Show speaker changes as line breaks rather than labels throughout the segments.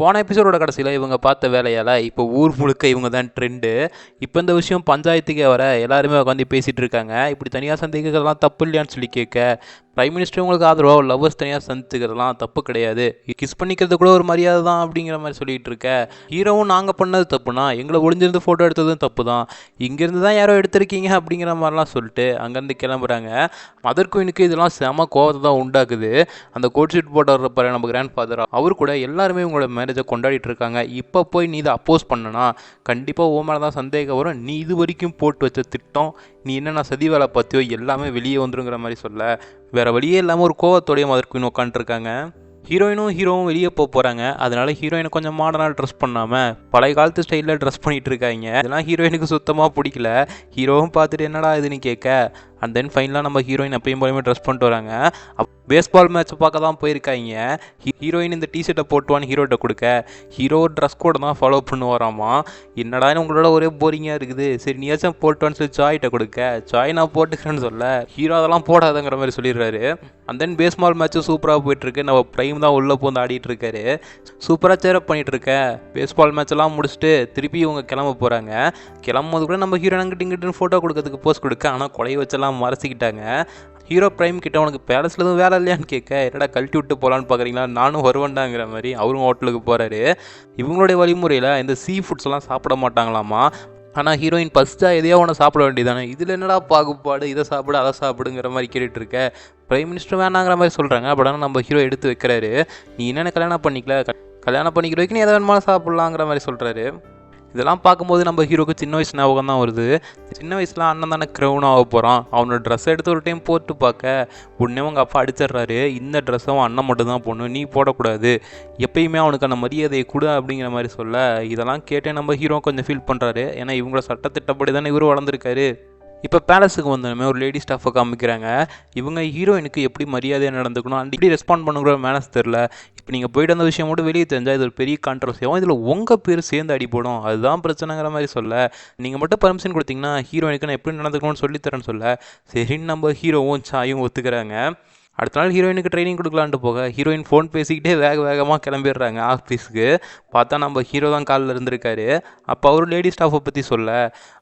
போன எபிசோடோட கடைசியில் இவங்க பார்த்த வேலையால் இப்போ ஊர் முழுக்க இவங்க தான் ட்ரெண்டு. இப்போ இந்த விஷயம் பஞ்சாயத்துக்கே வர எல்லாருமே உட்காந்து பேசிகிட்டு இருக்காங்க. இப்படி தனியாக சந்திக்கிறதெல்லாம் தப்பு இல்லையான்னு சொல்லி கேட்க, பிரைம் மினிஸ்டர் உங்களுக்கு ஆதரவாக லவ்வர்ஸ் தனியாக சந்திக்கிறதுலாம் தப்பு கிடையாது, கிஸ் பண்ணிக்கிறது கூட ஒரு மரியாதை தான் அப்படிங்கிற மாதிரி சொல்லிட்டு இருக்க, ஹீரோவும் நாங்கள் பண்ணது தப்புனா எங்களை ஒளிஞ்சிருந்து ஃபோட்டோ எடுத்ததும் தப்பு தான், இங்கேருந்து தான் யாரோ எடுத்திருக்கீங்க அப்படிங்கிற மாதிரிலாம் சொல்லிட்டு அங்கேருந்து கிளம்புறாங்க. மதர் குயினுக்கு இதெல்லாம் செம கோவத்தை தான் உண்டாக்குது. அந்த கோட் ஷீட் போட்டு வர்றப்ப நம்ம கிராண்ட் ஃபாதர் அவர் கூட எல்லாருமே உங்களோட மேரேஜை கொண்டாடிட்டு இருக்காங்க. இப்போ போய் நீ இதை அப்போஸ் பண்ணனா கண்டிப்பாக ஓ மேலே தான் சந்தேகம் வரும். நீ இது வரைக்கும் போட்டு வச்ச திட்டம், நீ என்னென்ன சதி வேலை பார்த்தியோ எல்லாமே வெளியே வந்துருங்கிற மாதிரி சொல்ல, வேறு வழியே இல்லாமல் ஒரு கோவத்தோடைய மதர் குயின் உட்காந்துருக்காங்க. ஹீரோவும் வெளியே போகிறாங்க. அதனால ஹீரோயினை கொஞ்சம் மாடர்னாக ட்ரெஸ் பண்ணாமல் பழைய காலத்து ஸ்டைலில் ட்ரெஸ் பண்ணிகிட்டு இருக்காங்க. இதெல்லாம் ஹீரோயினுக்கு சுத்தமாக பிடிக்கல. ஹீரோவும் பார்த்துட்டு என்னடா இதுன்னு கேட்க, அண்ட் தென் ஃபைனலாக நம்ம ஹீரோயின் எப்பயும் போலயுமே ட்ரெஸ் பண்ணிட்டு வராங்க. பேஸ்பால் மேட்ச்சை பார்க்க தான் போயிருக்காங்க. ஹீரோயின் இந்த டிஷர்ட்டை போட்டுவான்னு ஹீரோட்ட கொடுக்க, ஹீரோ ட்ரெஸ் கோடை தான் ஃபாலோ பண்ணுவாராமா. என்னடா உங்களோட ஒரே போரிங்காக இருக்குது, சரி நீயாச்சும் போட்டுவான்னு சொல்லி ஜாய்கிட்ட கொடுக்க, ஜாய் நான் போட்டுக்கிறேன்னு சொல்ல, ஹீரோ அதெல்லாம் போடாதங்கிற மாதிரி சொல்லிடுறாரு. அண்ட் தென் பேஸ்பால் மேட்ச்சும் சூப்பராக போயிட்டுருக்கு. நம்ம பிரைம் தான் உள்ளே போந்து ஆடிட்டு இருக்காரு. சூப்பராக சேரப் பண்ணிட்டு இருக்க. பேஸ்பால் மேட்செல்லாம் முடிச்சுட்டு திருப்பி இவங்க கிளம்ப போகிறாங்க. கிளம்பும்போது கூட நம்ம ஹீரோயின் அங்கிட்டு ஃபோட்டோ கொடுக்கறதுக்கு போஸ்ட் கொடுக்க, ஆனால் கொலையை வச்செல்லாம் மறைச்சிக்கிட்டாங்க. ஹீரோ பிரைம் கிட்ட உனக்கு பேலஸில் எதுவும் வேலை இல்லையான்னு கேட்க, என்னடா கழட்டி விட்டு போகலான்னு பார்க்குறீங்களா, நானும் வருவேண்டாங்கிற மாதிரி அவரும் ஹோட்டலுக்கு போகிறாரு. இவங்களுடைய வழிமுறையில் இந்த சீ ஃபுட்ஸ் எல்லாம் சாப்பிட மாட்டாங்களாமா. ஆனால் ஹீரோயின் ஃபஸ்ட்டாக எதையோ ஒன்று சாப்பிட வேண்டியதானே, இதில் என்னடா பாகுபாடு, இதை சாப்பிடு அதை சாப்பிடுங்கிற மாதிரி கேட்டுட்டு இருக்க. பிரைம் மினிஸ்டர் வேணாங்கிற மாதிரி சொல்கிறாங்க. பட் ஆனால் நம்ம ஹீரோ எடுத்து வைக்கிறாரு. நீ என்னென்ன கல்யாணம் பண்ணிக்கல, கல்யாணம் பண்ணிக்கிற வரைக்கும் நீ எதை வேணுமாலும் சாப்பிட்லாங்கிற மாதிரி சொல்கிறாரு. இதெல்லாம் பார்க்கும்போது நம்ம ஹீரோக்கு சின்ன வயசு ஞாபகம் தான் வருது. சின்ன வயசில் அண்ணன் தானே க்ரௌன் ஆக போகிறான். அவனோட ட்ரெஸ்ஸை எடுத்து ஒரு டைம் போட்டு பார்க்க, உடனே அவங்க அப்பா அடிச்சிடுறாரு. இந்த ட்ரெஸ்ஸை அவன் அண்ணன் மட்டும் தான் போடணும், நீ போடக்கூடாது, எப்பயுமே அவனுக்கு அந்த மரியாதையை கூட அப்படிங்கிற மாதிரி சொல்ல, இதெல்லாம் கேட்டே நம்ம ஹீரோ கொஞ்சம் ஃபீல் பண்ணுறாரு. ஏன்னா இவங்களோட சட்டத்திட்டப்படி தானே இவரும் வளர்ந்துருக்காரு. இப்போ பேலஸுக்கு வந்தோமே ஒரு லேடி ஸ்டாஃபை காமிக்கிறாங்க. இவங்க ஹீரோயினுக்கு எப்படி மரியாதையாக நடந்துக்கணும் அண்ட் இப்படி ரெஸ்பாண்ட் பண்ணுங்கிற மேனஸ் தெரில. இப்போ நீங்கள் போய்ட்டு அந்த விஷயம் மட்டும் வெளியே தெரிஞ்சால் இது ஒரு பெரிய கான்ட்ரவர்சியாகவும், இதில் உங்கள் பேர் சேர்ந்து அடிப்படும், அதுதான் பிரச்சனைங்கிற மாதிரி சொல்ல, நீங்கள் மட்டும் பர்மிஷன் கொடுத்தீங்கன்னா ஹீரோயினுக்கு நான் எப்படி நடந்துக்கணும்னு சொல்லித்தரேன்னு சொல்ல, சரின்னு நம்ம ஹீரோவும் சாயும் ஒத்துக்கிறாங்க. அடுத்த நாள் ஹீரோயினுக்கு ட்ரைனிங் கொடுக்கலான்ட்டு போக, ஹீரோயின் ஃபோன் பேசிக்கிட்டே வேகமாக கிளம்பிடுறாங்க ஆஃபீஸுக்கு. பார்த்தா நம்ம ஹீரோ தான் காலில் இருந்திருக்காரு. அப்போ அவர் லேடி ஸ்டாஃபை பற்றி சொல்ல,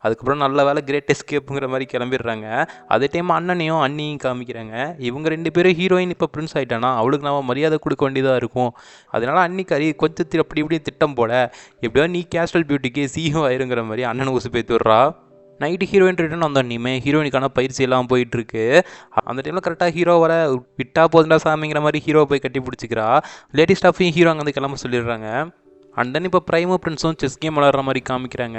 அதுக்கப்புறம் நல்ல வேலை கிரேட் எஸ்கேப்புங்கிற மாதிரி கிளம்பிடுறாங்க. அதே டைம் அண்ணனையும் அண்ணியும் காமிக்கிறாங்க. இவங்க ரெண்டு பேரும் ஹீரோயின் இப்போ பிரின்ஸ் ஆகிட்டானா அவளுக்கு நம்ம மரியாதை கொடுக்க வேண்டியதாக இருக்கும். அதனால அன்னிக்காரி கொஞ்சம் அப்படி இப்படி திட்டம் போட, எப்படியோ நீ கேஸ்டல் பியூட்டிக்கு சிஇஓ ஆயிருங்கிற மாதிரி அண்ணனை உசு பேத்து விட்றா. நைட்டு ஹீரோயின் ரிட்டர்ன் வந்தோடனே ஹீரோயினுக்கான பயிற்சி எல்லாம் போயிட்டுருக்கு. அந்த டைமில் கரெக்டாக ஹீரோ வர, விட்டா போதுண்டா சாமிங்கிற மாதிரி ஹீரோ போய் கட்டி பிடிச்சிக்கிறா. லேடி ஸ்டாஃபையும் ஹீரோ அங்கே வந்து கிளம்ப சொல்லிடுறாங்க. அண்ட் தென் இப்போ பிரைமும் பிரின்ஸும் செஸ் கேம் விளாட்ற மாதிரி காமிக்கிறாங்க.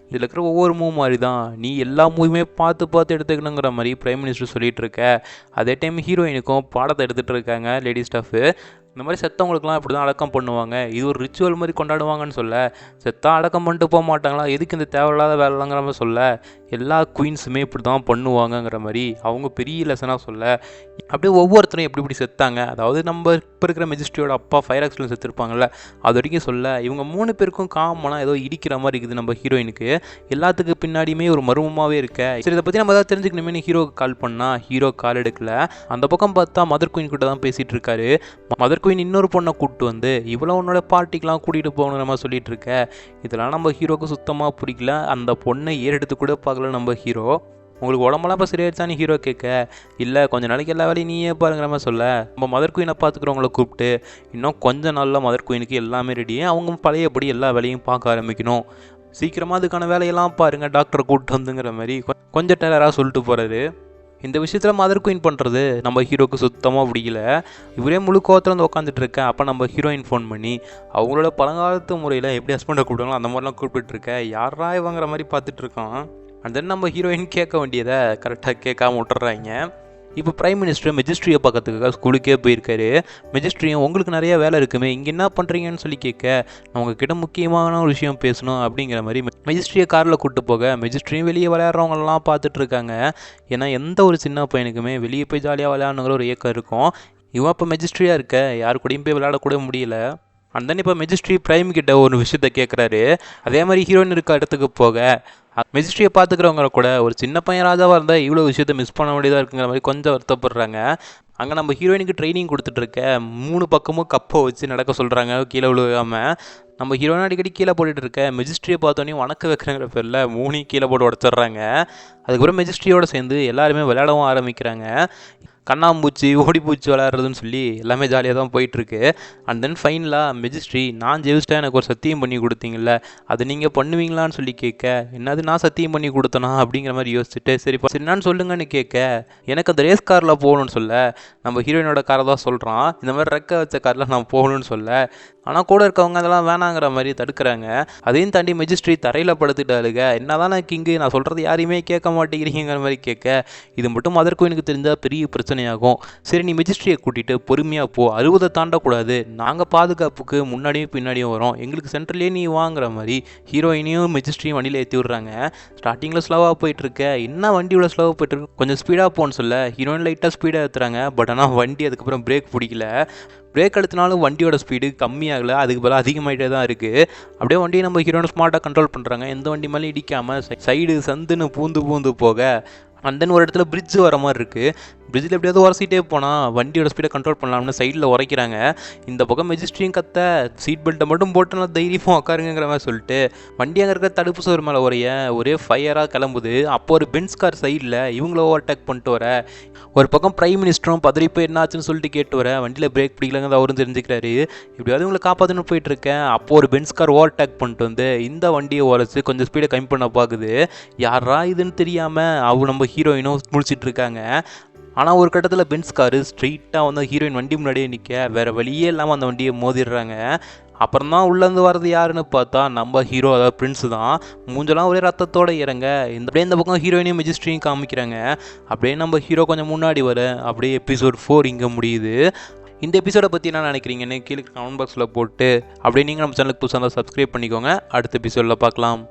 இதில் இருக்கிற ஒவ்வொரு மூவ் மாதிரி தான், நீ எல்லா மூவியுமே பார்த்து எடுத்துக்கணுங்கிற மாதிரி பிரைம் மினிஸ்டர் சொல்லிகிட்டு இருக்க. அதே டைம் ஹீரோயினுக்கும் பாடத்தை எடுத்துகிட்டு இருக்காங்க லேடி ஸ்டாஃபு. இந்த மாதிரி செத்தவங்களுக்குலாம் இப்படி தான் அடக்கம் பண்ணுவாங்க, இது ஒரு ரிச்சுவல் மாதிரி கொண்டாடுவாங்கன்னு சொல்ல, செத்தா அடக்கம் பண்ணிட்டு போக மாட்டாங்களா, எதுக்கு இந்த தேவையில்லாத வேலைங்கிற மாதிரி சொல்ல, எல்லா குயின்ஸுமே இப்படி தான் பண்ணுவாங்கங்கிற மாதிரி அவங்க பெரிய லெசனாக சொல்ல, அப்படியே ஒவ்வொருத்தரும் எப்படி இப்படி செத்தாங்க, அதாவது நம்ம இப்போ இருக்கிற மெஜிஸ்ட்ரியோட அப்பா ஃபயர் ஆக்சிடென்ட் செத்துருப்பாங்கல்ல, அது வரைக்கும் சொல்ல, இவங்க 3 பேருக்கும் காமனாக ஏதோ இடிக்கிற மாதிரி இருக்குது நம்ம ஹீரோயினுக்கு. எல்லாத்துக்கு பின்னாடியுமே ஒரு மர்மமாகவே இருக்க. சரி, இதை பற்றி நம்ம ஏதாவது தெரிஞ்சுக்கணுமே ஹீரோக்கு கால் பண்ணால் ஹீரோ கால் எடுக்கல. அந்த பக்கம் பார்த்தா மதர் குயின் கிட்ட தான் பேசிகிட்டு இருக்காரு. மதர் குயின் இன்னொரு பொண்ணை கூப்பிட்டு வந்து இவ்வளோ உன்னோட பார்ட்டிக்கெலாம் கூட்டிகிட்டு போகணும் நம்ம சொல்லிட்டு இருக்க. இதெல்லாம் நம்ம ஹீரோக்கு சுத்தமாக பிடிக்கல. அந்த பொண்ணை ஏறெடுத்து கூட பார்க்கல நம்ம ஹீரோ. உங்களுக்கு உடம்பெல்லாம் இப்போ சரியாயிடுச்சான்னு ஹீரோ கேட்க, இல்லை கொஞ்சம் நாளைக்கு எல்லா வேலையும் நீயே பாருங்கிற மாதிரி சொல்ல, நம்ம மதர் குயினை பார்த்துக்கிறவங்கள கூப்பிட்டு இன்னும் கொஞ்சம் நாளில் மதர் குயினுக்கு எல்லாமே ரெடி, அவங்க பழையபடி எல்லா வேலையும் பார்க்க ஆரம்பிக்கணும், சீக்கிரமாக அதுக்கான வேலையெல்லாம் பாருங்கள், டாக்டரை கூப்பிட்டு வந்துங்கிற மாதிரி கொஞ்சம் டெரராக சொல்லிட்டு போகிறாரு. இந்த விஷயத்தில் மதர் குயின் பண்ணுறது நம்ம ஹீரோக்கு சுத்தமாக பிடிக்கல. இவரே முழு கோவத்தில் வந்து உட்காந்துட்டு இருக்கேன். அப்போ நம்ம ஹீரோயின் ஃபோன் பண்ணி அவங்களோட பழங்காலத்து முறையில் எப்படி ஹஸ்பண்டை கூப்பிடுவாங்களோ அந்த மாதிரிலாம் கூப்பிட்டுருக்கேன். யாரா இவங்கிற மாதிரி பார்த்துட்டு இருக்கோம். அண்ட் தென் நம்ம ஹீரோயின் கேட்க வேண்டியதை கரெக்டாக கேட்காம விட்டுறாங்க. இப்போ பிரைம் மினிஸ்டர் மெஜிஸ்ட்ரியை பார்க்கறதுக்காக ஸ்கூலுக்கே போயிருக்காரு. மெஜிஸ்ட்ரியும் உங்களுக்கு நிறைய வேலை இருக்குமே, இங்கே என்ன பண்ணுறீங்கன்னு சொல்லி கேட்க, அவங்கக்கிட்ட முக்கியமான ஒரு விஷயம் பேசணும் அப்படிங்கிற மாதிரி மெஜிஸ்ட்ரியை காரில் கூப்பிட்டு போக, மெஜிஸ்ட்ரியும் வெளியே விளையாடுறவங்களெலாம் பார்த்துட்டு இருக்காங்க. ஏன்னா எந்த ஒரு சின்ன பையனுக்குமே வெளியே போய் ஜாலியாக விளையாடணுங்கிற ஒரு ஏக்கம் இருக்கும். இவன் இப்போ மெஜிஸ்ட்ரியாக இருக்க யாரு கூடயும் போய் விளையாடக்கூட முடியல. அண்ட் தென் இப்போ மெஜிஸ்ட்ரி பிரைம் கிட்ட ஒரு விஷயத்த கேட்குறாரு. அதே மாதிரி ஹீரோயின் இருக்க இடத்துக்கு போக மெஜிஸ்ட்ரியை பார்த்துக்கிறவங்க கூட ஒரு சின்ன பையன் ராஜாவாக இருந்தால் இவ்வளோ விஷயத்த மிஸ் பண்ண வேண்டியதாக இருக்குங்கிற மாதிரி கொஞ்சம் வருத்தப்படுறாங்க. அங்கே நம்ம ஹீரோயினுக்கு ட்ரைனிங் கொடுத்துட்ருக்க 3 பக்கமும் கப்பை வச்சு நடக்க சொல்கிறாங்க கீழே விழுகாமல். நம்ம ஹீரோயின் அடிக்கடி கீழே போட்டுட்டு இருக்க மெஜிஸ்ட்ரியை பார்த்தோன்னே வணக்க வைக்கிறங்கிற பேரில் 3 கீழே போட்டு உடச்சிட்றாங்க. அதுக்கப்புறம் மெஜிஸ்ட்ரியோட சேர்ந்து எல்லாருமே விளையாடவும் ஆரம்பிக்கிறாங்க. கண்ணாம்பூச்சி ஓடிப்பூச்சி விளையாடுறதுன்னு சொல்லி எல்லாமே ஜாலியாக தான் போயிட்டுருக்கு. அண்ட் தென் ஃபைனலாக மெஜிஸ்ட்ரி நான் ஜெயிச்சிட்டா எனக்கு ஒரு சத்தியம் பண்ணி கொடுத்தீங்கல்ல, அது நீங்கள் பண்ணுவீங்களான்னு சொல்லி கேட்க, என்னது நான் சத்தியம் பண்ணி கொடுத்தனா அப்படிங்கிற மாதிரி யோசிச்சுட்டு சரிப்பா என்னன்னு சொல்லுங்கன்னு கேட்க, எனக்கு அந்த ரேஸ் காரில் போகணும்னு சொல்ல நம்ம ஹீரோயினோட காரை தான் சொல்கிறான். இந்த மாதிரி ரெக்க வச்ச காரில் நான் போகணும்னு சொல்ல, ஆனால் கூட இருக்கவங்க அதெல்லாம் வேணாங்கிற மாதிரி தடுக்கிறாங்க. அதையும் தாண்டி மெஜிஸ்ட்ரி தரையில் படுத்துட்டாளுங்க. என்னதான் நான் கிங்கு, நான் சொல்கிறது யாரையுமே கேட்க மாட்டேங்கிறீங்கிற மாதிரி கேட்க, இது மட்டும் மதர் கோயினுக்கு தெரிஞ்சால் பெரிய பிரச்சனையாகும். சரி நீ மெஜிஸ்ட்ரியை கூட்டிகிட்டு பொறுமையாக போ, 60 தாண்டக்கூடாது, நாங்கள் பாதுகாப்புக்கு முன்னாடியும் பின்னாடியும் வரோம், எங்களுக்கு சென்ட்ரல்லே நீ வாங்குற மாதிரி ஹீரோயினையும் மெஜிஸ்ட்ரியும் வண்டியில் ஏற்றி விட்றாங்க. ஸ்டார்டிங்கில் ஸ்லோவாக போயிட்டுருக்க, என்ன வண்டி இவ்வளோ ஸ்லோவாக போயிட்டுருக்கு, கொஞ்சம் ஸ்பீடாக போன்னு சொல்ல ஹீரோயின் லைட்டாக ஸ்பீடாக ஏற்றுறாங்க. பட் ஆனால் வண்டி அதுக்கப்புறம் பிரேக் பிடிக்கல. பிரேக் எடுத்தினாலும் வண்டியோட ஸ்பீடு கம்மியாகலை, அதுக்கு பதிலாக அதிகமாகிட்டே தான் இருக்குது. அப்படியே வண்டியை நம்ம ஹீரோனை ஸ்மார்ட்டாக கண்ட்ரோல் பண்ணுறாங்க. எந்த வண்டி மேலே இடிக்காமல் சைடு சந்துன்னு பூந்து போக. அண்ட் தென் ஒரு இடத்துல பிரிட்ஜ் வர மாதிரி இருக்குது. பிரிட்ஜில் எப்படியாவது உரசிட்டே போனால் வண்டியோட ஸ்பீடை கண்ட்ரோல் பண்ணலாம்னு சைடில் உரைக்கிறாங்க. இந்த பக்கம் மெஜிஸ்ட்ரியும் கத்த, சீட் பெல்ட்டை மட்டும் போட்டுனா தைரியமாக உட்காருங்கிற மாதிரி சொல்லிட்டு வண்டி அங்கே இருக்கிற தடுப்பு சோறு மேலே உரைய ஒரே ஃபயராக கிளம்புது. அப்போ ஒரு பென்ஸ் கார் சைடில் இவங்கள ஓவர்டேக் பண்ணிட்டு வர, ஒரு பக்கம் பிரைம் மினிஸ்டரும் பதறி போய் என்னாச்சுன்னு சொல்லிட்டு கேட்டு வர, வண்டியில் பிரேக் பிடிக்கலங்கிறது அவரும் தெரிஞ்சுக்கிறாரு. இப்படியாவது இவங்களை காப்பாற்றுன்னு போயிட்டுருக்கேன். அப்போது ஒரு பென்ஸ் கார் ஓவர்டேக் பண்ணிட்டு வந்து இந்த வண்டியை உரைச்சி கொஞ்சம் ஸ்பீடை கம்மி பண்ண பார்க்குது. யாரா இதுன்னு தெரியாமல் நம்ம ஹீரோயினும் முழிச்சிட்டு இருக்காங்க. ஆனால் ஒரு கட்டத்தில் பென்ஸ் காரு ஸ்ட்ரெயிட்டாக வந்து ஹீரோயின் வண்டி முன்னாடியே நிற்க, வேறு வழியே இல்லாமல் அந்த வண்டியை மோதிடுறாங்க. அப்புறம் தான் உள்ளேருந்து வர்றது யாருன்னு பார்த்தா நம்ம ஹீரோ, அதாவது பிரின்ஸு தான். மூஞ்செல்லாம் ஒரே ரத்தத்தோடு இறங்க, அப்படியே இந்த பக்கம் ஹீரோயினையும் மெஜிஸ்ட்ரியும் காமிக்கிறாங்க. அப்படியே நம்ம ஹீரோ கொஞ்சம் முன்னாடி வர, அப்படியே எபிசோட் 4 இங்கே முடியுது. இந்த எபிசோடை பற்றி என்ன நினைக்கிறீங்கன்னு கீழே கமெண்ட் பாக்ஸில் போட்டு, அப்படியே நீங்கள் நம்ம சேனலுக்கு புதுசாக இருந்தால் சப்ஸ்கிரைப் பண்ணிக்கோங்க. அடுத்த எபிசோடில் பார்க்கலாம்.